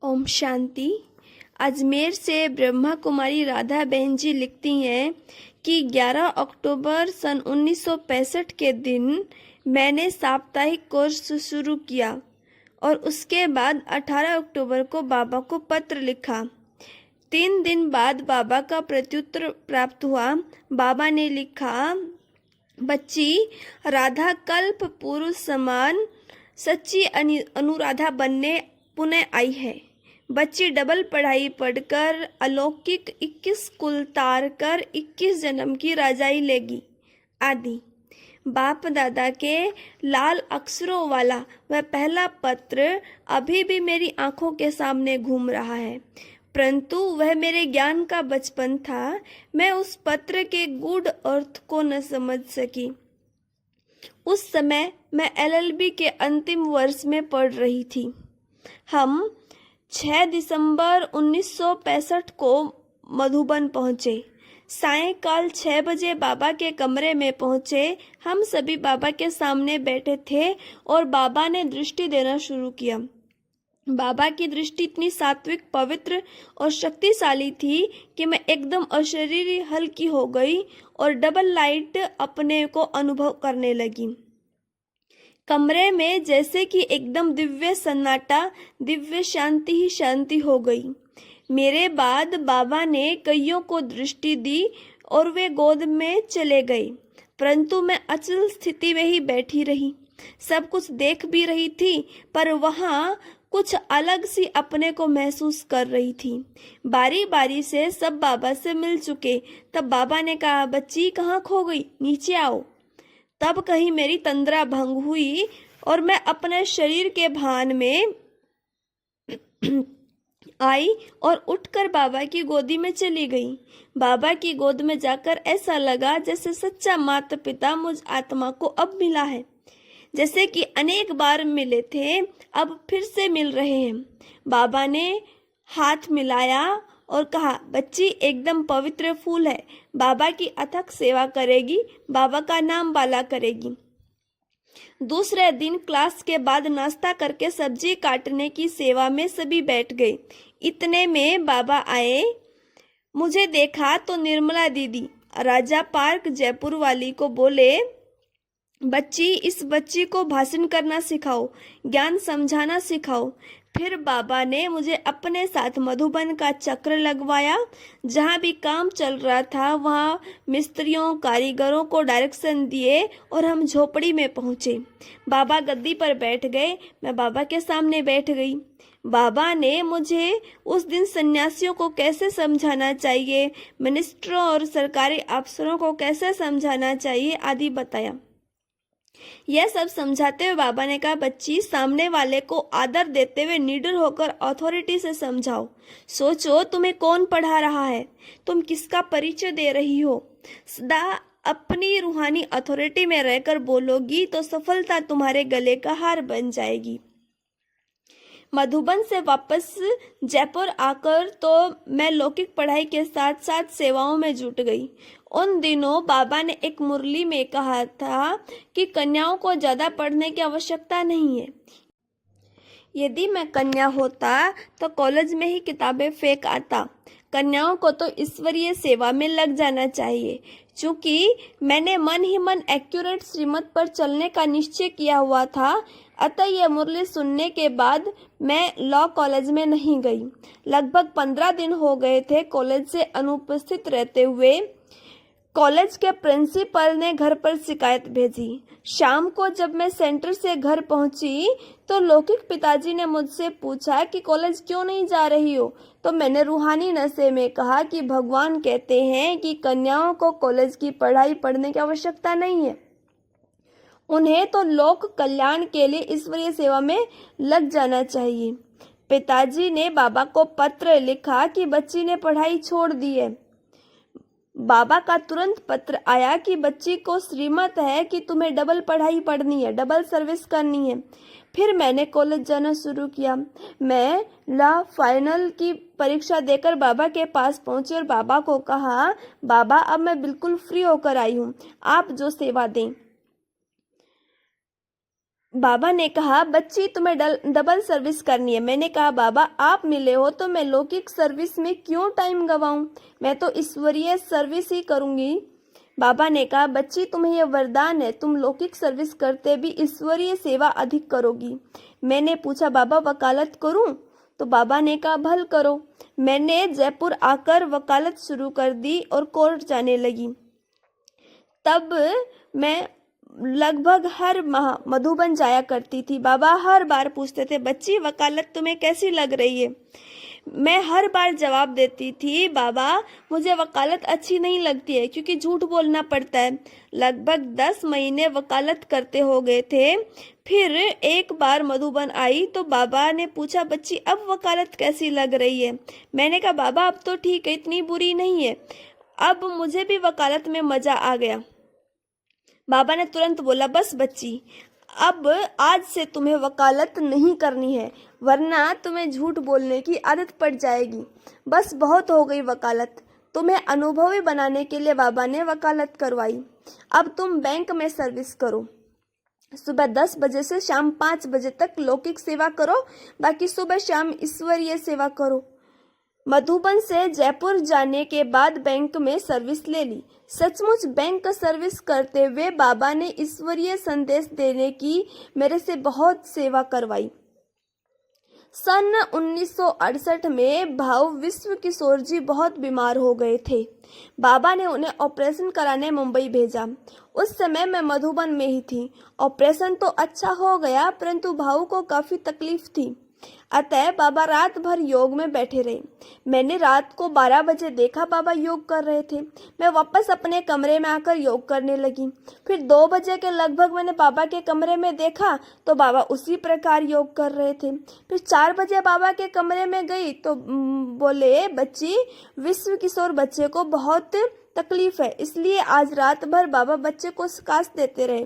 ओम शांति। अजमेर से ब्रह्मा कुमारी राधा बहन जी लिखती हैं कि 11 अक्टूबर सन 1965 के दिन मैंने साप्ताहिक कोर्स शुरू किया और उसके बाद 18 अक्टूबर को बाबा को पत्र लिखा। 3 दिन बाद बाबा का प्रत्युत्तर प्राप्त हुआ। बाबा ने लिखा, बच्ची, राधा कल्प पुरुष समान सच्ची अनुराधा बनने पुनः आई है। बच्ची डबल पढ़ाई पढ़कर अलौकिक 21 कुल तार कर 21 जन्म की राजाई लेगी आदि। बाप दादा के लाल अक्षरों वाला वह पहला पत्र अभी भी मेरी आंखों के सामने घूम रहा है, परंतु वह मेरे ज्ञान का बचपन था। मैं उस पत्र के गूढ़ अर्थ को न समझ सकी। उस समय मैं LLB के अंतिम वर्ष में पढ़ रही थी। हम 6 दिसंबर 1965 को मधुबन पहुंचे। सायंकाल 6 बजे बाबा के कमरे में पहुंचे। हम सभी बाबा के सामने बैठे थे और बाबा ने दृष्टि देना शुरू किया। बाबा की दृष्टि इतनी सात्विक, पवित्र और शक्तिशाली थी कि मैं एकदम अशरीरी हल्की हो गई और डबल लाइट अपने को अनुभव करने लगी। कमरे में जैसे कि एकदम दिव्य सन्नाटा, दिव्य शांति ही शांति हो गई। मेरे बाद बाबा ने कईयों को दृष्टि दी और वे गोद में चले गए, परंतु मैं अचल स्थिति में ही बैठी रही। सब कुछ देख भी रही थी, पर वहाँ कुछ अलग सी अपने को महसूस कर रही थी। बारी बारी से सब बाबा से मिल चुके। तब बाबा ने कहा, बच्ची कहाँ खो गई, नीचे आओ। तब कहीं मेरी तंद्रा भंग हुई और मैं अपने शरीर के भान में आई और उठकर बाबा की गोदी में चली गई। बाबा की गोद में जाकर ऐसा लगा जैसे सच्चा माता पिता मुझ आत्मा को अब मिला है, जैसे कि अनेक बार मिले थे, अब फिर से मिल रहे हैं। बाबा ने हाथ मिलाया और कहा, बच्ची एकदम पवित्र फूल है, बाबा की अथक सेवा करेगी, बाबा का नाम बाला करेगी। दूसरे दिन क्लास के बाद नाश्ता करके सब्जी काटने की सेवा में सभी बैठ गए। इतने में बाबा आए। मुझे देखा तो निर्मला दीदी राजा पार्क जयपुर वाली को बोले, बच्ची, इस बच्ची को भाषण करना सिखाओ, ज्ञान समझाना सिखाओ। फिर बाबा ने मुझे अपने साथ मधुबन का चक्र लगवाया। जहाँ भी काम चल रहा था वहाँ मिस्त्रियों, कारीगरों को डायरेक्शन दिए और हम झोपड़ी में पहुँचे। बाबा गद्दी पर बैठ गए, मैं बाबा के सामने बैठ गई। बाबा ने मुझे उस दिन सन्यासियों को कैसे समझाना चाहिए, मिनिस्टरों और सरकारी अफसरों को कैसे समझाना चाहिए आदि बताया। यह सब समझाते हुए बाबा ने कहा, बच्ची, सामने वाले को आदर देते हुए निडर होकर अथॉरिटी से समझाओ। सोचो तुम्हें कौन पढ़ा रहा है, तुम किसका परिचय दे रही हो। सदा अपनी रूहानी अथॉरिटी में रहकर बोलोगी तो सफलता तुम्हारे गले का हार बन जाएगी। मधुबन से वापस जयपुर आकर तो मैं लौकिक पढ़ाई के साथ साथ सेवाओं में जुट गई। उन दिनों बाबा ने एक मुरली में कहा था कि कन्याओं को ज्यादा पढ़ने की आवश्यकता नहीं है। यदि मैं कन्या होता तो कॉलेज में ही किताबें फेंक आता। कन्याओं को तो ईश्वरीय सेवा में लग जाना चाहिए। चूंकि मैंने मन ही मन एक्यूरेट श्रीमत पर चलने का निश्चय किया हुआ था, अतः यह मुरली सुनने के बाद मैं लॉ कॉलेज में नहीं गई। लगभग 15 दिन हो गए थे कॉलेज से अनुपस्थित रहते हुए। कॉलेज के प्रिंसिपल ने घर पर शिकायत भेजी। शाम को जब मैं सेंटर से घर पहुंची तो लौकिक पिताजी ने मुझसे पूछा कि कॉलेज क्यों नहीं जा रही हो। तो मैंने रूहानी नशे में कहा कि भगवान कहते हैं कि कन्याओं को कॉलेज की पढ़ाई पढ़ने की आवश्यकता नहीं है, उन्हें तो लोक कल्याण के लिए ईश्वरीय सेवा में लग जाना चाहिए। पिताजी ने बाबा को पत्र लिखा कि बच्ची ने पढ़ाई छोड़ दी है। बाबा का तुरंत पत्र आया कि बच्ची को श्रीमत है कि तुम्हें डबल पढ़ाई पढ़नी है, डबल सर्विस करनी है। फिर मैंने कॉलेज जाना शुरू किया। मैं लॉ फाइनल की परीक्षा देकर बाबा के पास पहुंची और बाबा को कहा, बाबा, अब मैं बिल्कुल फ्री होकर आई हूँ, आप जो सेवा दें। बाबा ने कहा, बच्ची तुम्हें डबल सर्विस करनी है। मैंने कहा, बाबा आप मिले हो तो मैं लौकिक सर्विस में क्यों टाइम गवाऊं, मैं तो ईश्वरीय सर्विस ही करूंगी। बाबा ने कहा, बच्ची तुम्हें यह वरदान है, तुम लौकिक सर्विस करते भी ईश्वरीय सेवा अधिक करोगी। मैंने पूछा, बाबा वकालत करूं? तो बाबा ने कहा, भल करो। मैंने जयपुर आकर वकालत शुरू कर दी और कोर्ट जाने लगी। तब मैं लगभग हर माह मधुबन जाया करती थी। बाबा हर बार पूछते थे, बच्ची वकालत तुम्हें कैसी लग रही है? मैं हर बार जवाब देती थी, बाबा मुझे वकालत अच्छी नहीं लगती है क्योंकि झूठ बोलना पड़ता है। लगभग 10 महीने वकालत करते हो गए थे। फिर एक बार मधुबन आई तो बाबा ने पूछा, बच्ची अब वकालत कैसी लग रही है? मैंने कहा, बाबा अब तो ठीक है, इतनी बुरी नहीं है। अब मुझे भी वकालत में मजा आ गया। बाबा ने तुरंत बोला, बस बच्ची, अब आज से तुम्हें वकालत नहीं करनी है, वरना तुम्हें झूठ बोलने की आदत पड़ जाएगी। बस बहुत हो गई वकालत। तुम्हें अनुभवी बनाने के लिए बाबा ने वकालत करवाई। अब तुम बैंक में सर्विस करो। सुबह 10 बजे से शाम 5 बजे तक लौकिक सेवा करो, बाकी सुबह शाम ईश्वरीय सेवा करो। मधुबन से जयपुर जाने के बाद बैंक में सर्विस ले ली। सचमुच बैंक सर्विस करते हुए बाबा ने ईश्वरीय संदेश देने की मेरे से बहुत सेवा करवाई। सन 1968 में भाऊ विश्व किशोर जी बहुत बीमार हो गए थे। बाबा ने उन्हें ऑपरेशन कराने मुंबई भेजा। उस समय मैं मधुबन में ही थी। ऑपरेशन तो अच्छा हो गया, परंतु भाऊ को काफी तकलीफ थी। अतः बाबा रात भर योग में बैठे रहे। मैंने रात को 12 बजे देखा बाबा योग कर रहे थे। मैं वापस अपने कमरे में आकर योग करने लगी। फिर 2 बजे के लगभग मैंने बाबा के कमरे में देखा तो बाबा उसी प्रकार योग कर रहे थे। फिर 4 बजे बाबा के कमरे में गई तो बोले, बच्ची विश्व किशोर बच्चे को बहुत तकलीफ है, इसलिए आज रात भर बाबा बच्चे को शिकायत देते रहे।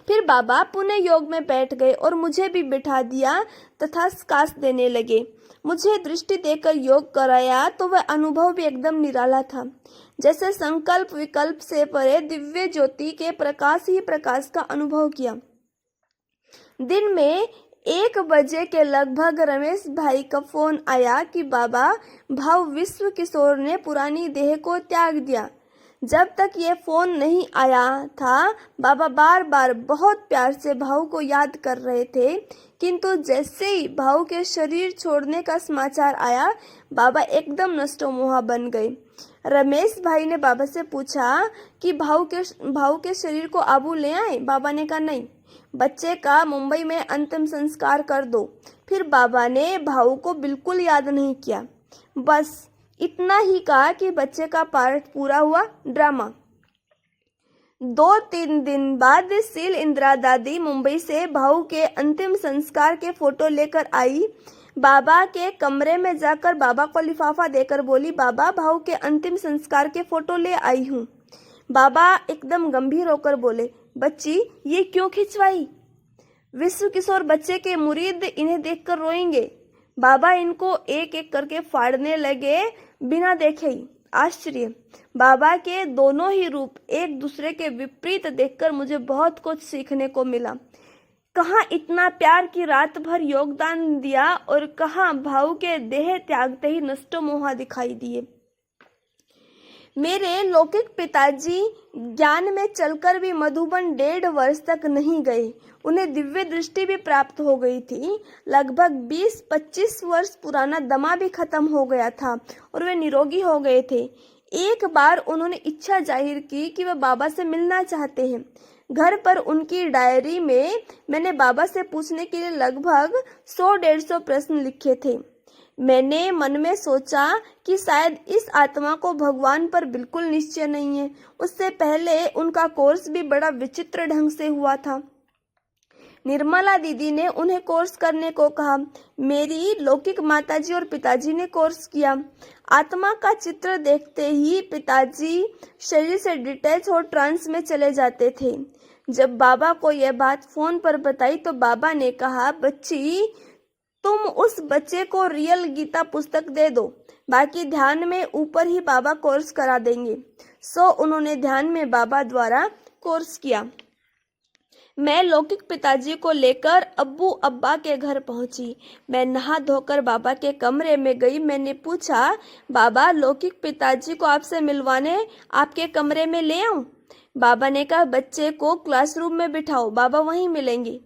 फिर बाबा पुनः योग में बैठ गए और मुझे भी बिठा दिया तथा शिकायत देने लगे। मुझे दृष्टि देकर योग कराया तो वह अनुभव भी एकदम निराला था, जैसे संकल्प विकल्प से परे दिव्य ज्योति के प्रकाश ही प्रकाश का अनुभव किया। दिन में 1 बजे के लगभग रमेश भाई का फोन आया कि बाबा भाव विश्व किशोर ने पुरानी देह को त्याग दिया। जब तक ये फोन नहीं आया था, बाबा बार बार बहुत प्यार से भाऊ को याद कर रहे थे, किंतु जैसे ही भाऊ के शरीर छोड़ने का समाचार आया, बाबा एकदम नष्टोमोहा बन गए। रमेश भाई ने बाबा से पूछा कि भाऊ के शरीर को आबू ले आए? बाबा ने कहा, नहीं, बच्चे का मुंबई में अंतिम संस्कार कर दो। फिर बाबा ने भाऊ को बिल्कुल याद नहीं किया, बस इतना ही कहा कि बच्चे का पार्ट पूरा हुआ, ड्रामा। 2-3 दिन बाद सील इंदिरा दादी मुंबई से भाऊ के अंतिम संस्कार के फोटो लेकर आई। बाबा के कमरे में जाकर बाबा को लिफाफा देकर बोली, बाबा भाऊ के अंतिम संस्कार के फोटो ले आई हूँ। बाबा एकदम गंभीर होकर बोले, बच्ची ये क्यों खिंचवाई? विश्व किशोर बच्चे के मुरीद इन्हें देखकर रोएंगे। बाबा इनको एक एक करके फाड़ने लगे बिना देखे ही। आश्चर्य! बाबा के दोनों ही रूप एक दूसरे के विपरीत देखकर मुझे बहुत कुछ सीखने को मिला। कहाँ इतना प्यार की रात भर योगदान दिया और कहाँ भाऊ के देह त्यागते ही नष्टोमोहा दिखाई दिए। मेरे लौकिक पिताजी ज्ञान में चलकर भी मधुबन 1.5 वर्ष तक नहीं गए। उन्हें दिव्य दृष्टि भी प्राप्त हो गई थी। लगभग 20-25 वर्ष पुराना दमा भी खत्म हो गया था और वे निरोगी हो गए थे। एक बार उन्होंने इच्छा जाहिर की कि वे बाबा से मिलना चाहते हैं। घर पर उनकी डायरी में मैंने बाबा से पूछने के लिए लगभग 100-150 प्रश्न लिखे थे। मैंने मन में सोचा कि शायद इस आत्मा को भगवान पर बिल्कुल निश्चय नहीं है। उससे पहले उनका कोर्स भी बड़ा विचित्र ढंग से हुआ था। निर्मला दीदी ने उन्हें कोर्स करने को कहा। मेरी लौकिक माताजी और पिताजी ने कोर्स किया। आत्मा का चित्र देखते ही पिताजी शरीर से डिटैच हो ट्रांस में चले जाते थे। जब बाबा को यह बात फोन पर बताई तो बाबा ने कहा, बच्ची तुम उस बच्चे को रियल गीता पुस्तक दे दो, बाकी ध्यान में ऊपर ही बाबा कोर्स करा देंगे। सो उन्होंने ध्यान में बाबा द्वारा कोर्स किया। मैं लौकिक पिताजी को लेकर अब्बू अब्बा के घर पहुंची। मैं नहा धोकर बाबा के कमरे में गई। मैंने पूछा, बाबा लौकिक पिताजी को आपसे मिलवाने आपके कमरे में ले आऊं? बाबा ने कहा, बच्चे को क्लासरूम में बिठाओ, बाबा वहीं मिलेंगे।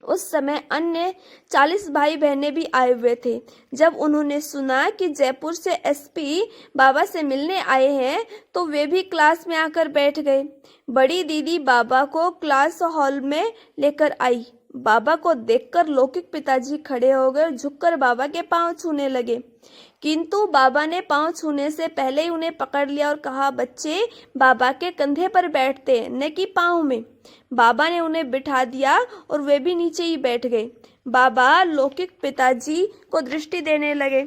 उस समय अन्य 40 भाई बहनें भी आए हुए थे। जब उन्होंने सुना कि जयपुर से एसपी बाबा से मिलने आए हैं तो वे भी क्लास में आकर बैठ गए। बड़ी दीदी बाबा को क्लास हॉल में लेकर आई। बाबा को देखकर लौकिक पिताजी खड़े हो गए, झुककर बाबा के पांव छूने लगे, किंतु बाबा ने पांव छूने से पहले ही उन्हें पकड़ लिया और कहा, बच्चे बाबा के कंधे पर बैठते हैं न कि पांव में। बाबा ने उन्हें बिठा दिया और वे भी नीचे ही बैठ गए। बाबा लौकिक पिताजी को दृष्टि देने लगे।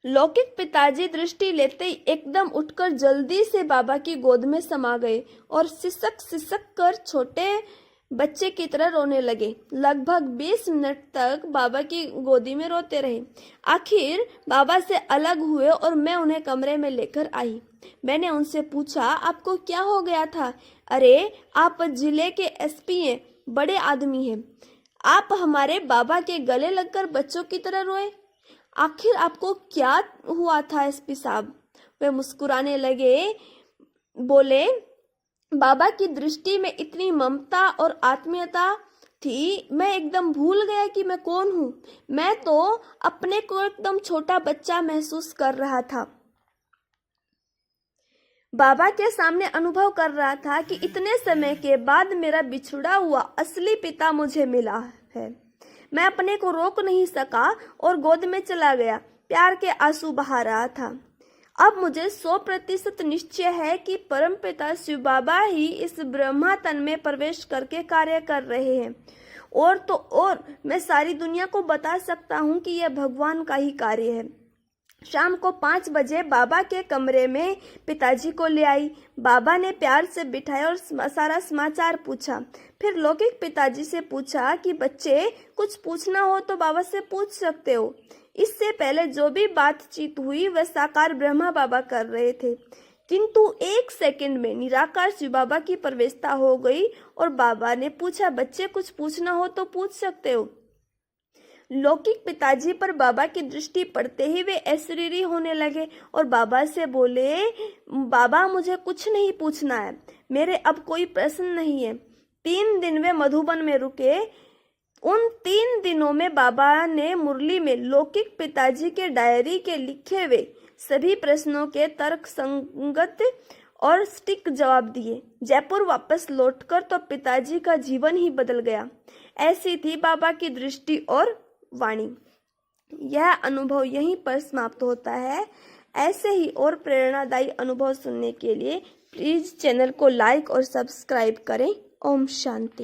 लौकिक पिताजी दृष्टि लेते ही एकदम उठकर जल्दी से बाबा की गोद में समा गए और सिसक सिसक कर छोटे बच्चे की तरह रोने लगे। लगभग 20 मिनट तक बाबा की गोदी में रोते रहे। आखिर बाबा से अलग हुए और मैं उन्हें कमरे में लेकर आई। मैंने उनसे पूछा, आपको क्या हो गया था? अरे आप जिले के एसपी हैं, बड़े आदमी हैं, आप हमारे बाबा के गले लगकर बच्चों की तरह रोए, आखिर आपको क्या हुआ था एसपी साहब? वे मुस्कुराने लगे, बोले, बाबा की दृष्टि में इतनी ममता और आत्मीयता थी, मैं एकदम भूल गया कि मैं कौन हूँ। मैं तो अपने को एकदम छोटा बच्चा महसूस कर रहा था। बाबा के सामने अनुभव कर रहा था कि इतने समय के बाद मेरा बिछड़ा हुआ असली पिता मुझे मिला है। मैं अपने को रोक नहीं सका और गोद में चला गया। प्यार के आंसू बहा रहा था। अब मुझे 100% निश्चय है कि परमपिता शिव बाबा ही इस ब्रह्मा तन में प्रवेश करके कार्य कर रहे हैं। और तो और मैं सारी दुनिया को बता सकता हूँ कि यह भगवान का ही कार्य है। शाम को 5 बजे बाबा के कमरे में पिताजी को ले आई। बाबा ने प्यार से बिठाया और सारा समाचार पूछा। फिर लौकिक पिताजी से पूछा कि बच्चे, कुछ पूछना हो तो बाबा से पूछ सकते हो। इससे पहले जो भी बातचीत हुई वह साकार ब्रह्मा बाबा कर रहे थे, किंतु 1 सेकंड में निराकार शिव बाबा की प्रवेशता हो गई और बाबा ने पूछा, बच्चे कुछ पूछना हो तो पूछ सकते हो। लौकिक पिताजी पर बाबा की दृष्टि पड़ते ही वे अशरीरी होने लगे और बाबा से बोले, बाबा मुझे कुछ नहीं पूछना है, मेरे अब कोई प्रश्न नहीं है। 3 दिन वे मधुबन में रुके। उन 3 दिनों में बाबा ने मुरली में लौकिक पिताजी के डायरी के लिखे हुए सभी प्रश्नों के तर्क संगत और सटीक जवाब दिए। जयपुर वापस लौटकर तो पिताजी का जीवन ही बदल गया। ऐसी थी बाबा की दृष्टि और वाणी। यह अनुभव यहीं पर समाप्त होता है। ऐसे ही और प्रेरणादायी अनुभव सुनने के लिए प्लीज चैनल को लाइक और सब्सक्राइब करें। ओम शांति।